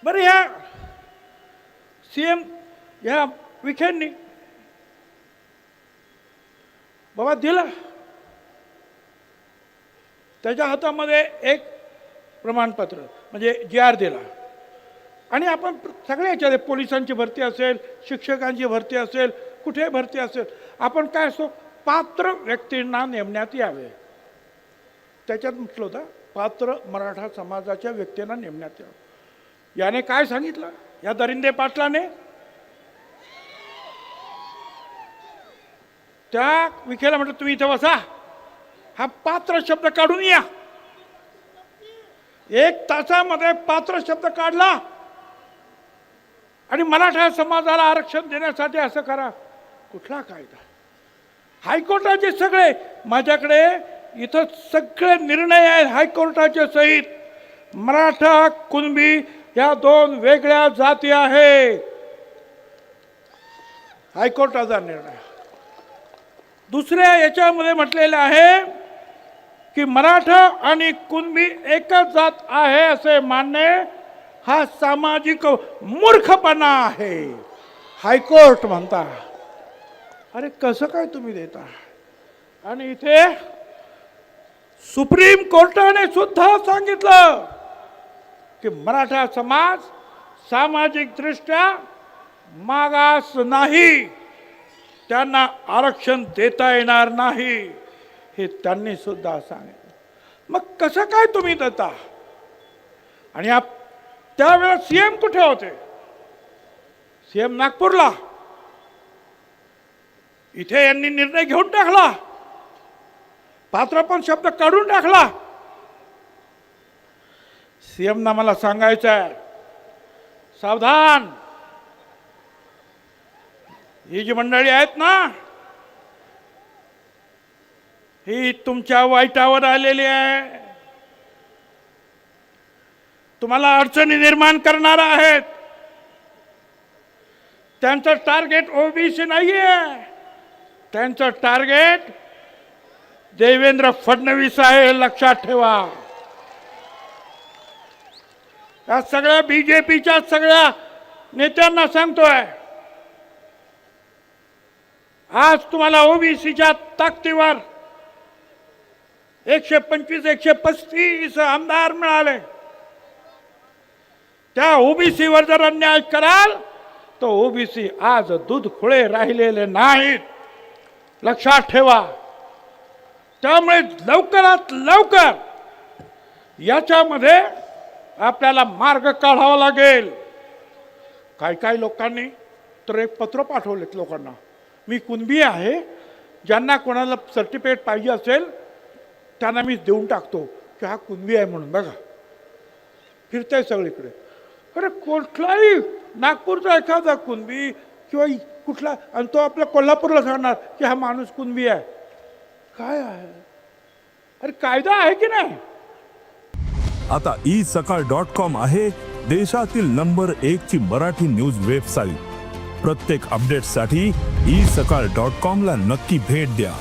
बरं, या सीएम या विखेंनी बाबा दिला, त्याच्या हातामध्ये एक प्रमाणपत्र म्हणजे GR दिला. आणि आपण सगळ्या याच्यात पोलिसांची भरती असेल, शिक्षकांची भरती असेल, कुठे भरती असेल, आपण काय असतो, पात्र व्यक्तींना नेमण्यात यावे. त्याच्यात म्हटलं होतं पात्र मराठा समाजाच्या व्यक्तींना नेमण्यात यावं. याने काय सांगितलं, या दरिंदे पाटलाने त्या विखेला म्हटलं तुम्ही इथं बसा, हा पात्र शब्द काढून या. 1 तासामध्ये पात्र शब्द काढला आणि मराठा समाजाला आरक्षण देण्यासाठी असं करा. कुठला कायदा? हायकोर्टाचे सगळे माझ्याकडे इथं सगळे निर्णय आहेत हायकोर्टाचे सहित. मराठा कुणबी या 2 वेगळ्या जाती आहेत. हायकोर्टाचा निर्णय. दुसऱ्या याच्यामध्ये म्हटलेलं आहे की मराठा आणि कुणबी एकच जात आहे असे मानणे हा सामाजिक मूर्खपणा आहे, हायकोर्ट म्हणता. अरे कसं काय तुम्ही देता? आणि इथे सुप्रीम कोर्टाने सुद्धा सांगितलं की मराठा समाज सामाजिक दृष्ट्या मागास नाही, त्यांना आरक्षण देता येणार नाही, हे त्यांनी सुद्धा सांगितलं. मग कसं काय तुम्ही देता? आणि त्यावेळेला सीएम कुठे होते? सीएम नागपूरला. इथे यांनी निर्णय घेऊन टाकला, पात्रपण शब्द काढून टाकला. सीएमना मला सांगायचं आहे, सावधान. ही जी मंडळी आहेत ना, ही तुमच्या वाईटावर आलेली आहे, तुम्हाला अडचणी निर्माण करणार आहेत. त्यांचं टार्गेट ओबीसी नाहीये, त्यांचं टार्गेट देवेंद्र फडणवीस आहे, लक्षात ठेवा. या सगळ्या बीजेपीच्या सगळ्या नेत्यांना सांगतोय, आज तुम्हाला ओबीसीच्या ताकदीवर 125 135 आमदार मिळाले. त्या ओबीसीवर जर अन्याय कराल तर ओबीसी आज दूध खुळे राहिलेले नाहीत, लक्षात ठेवा. त्यामुळे लवकरात लवकर याच्यामध्ये आपल्याला मार्ग काढावा लागेल. काही लोकांनी तर एक पत्र पाठवलेत लोकांना, मी कुणबी आहे, ज्यांना कोणाला सर्टिफिकेट पाहिजे असेल त्यांना मी देऊन टाकतो की हा कुणबी आहे म्हणून. बघा फिरतंय सगळीकडे. अरे कुठलाही नागपूरचा एखादा कुणबी किंवा कुठला, आणि तो आपल्या कोल्हापूरला सांगणार की हा माणूस कुणबी आहे. काय आहे? अरे कायदा आहे की नाही? आता isakal.com आहे देशातील नंबर 1 ची मराठी न्यूज वेबसाईट. प्रत्येक अपडेटसाठी isakal.com ला नक्की भेट द्या.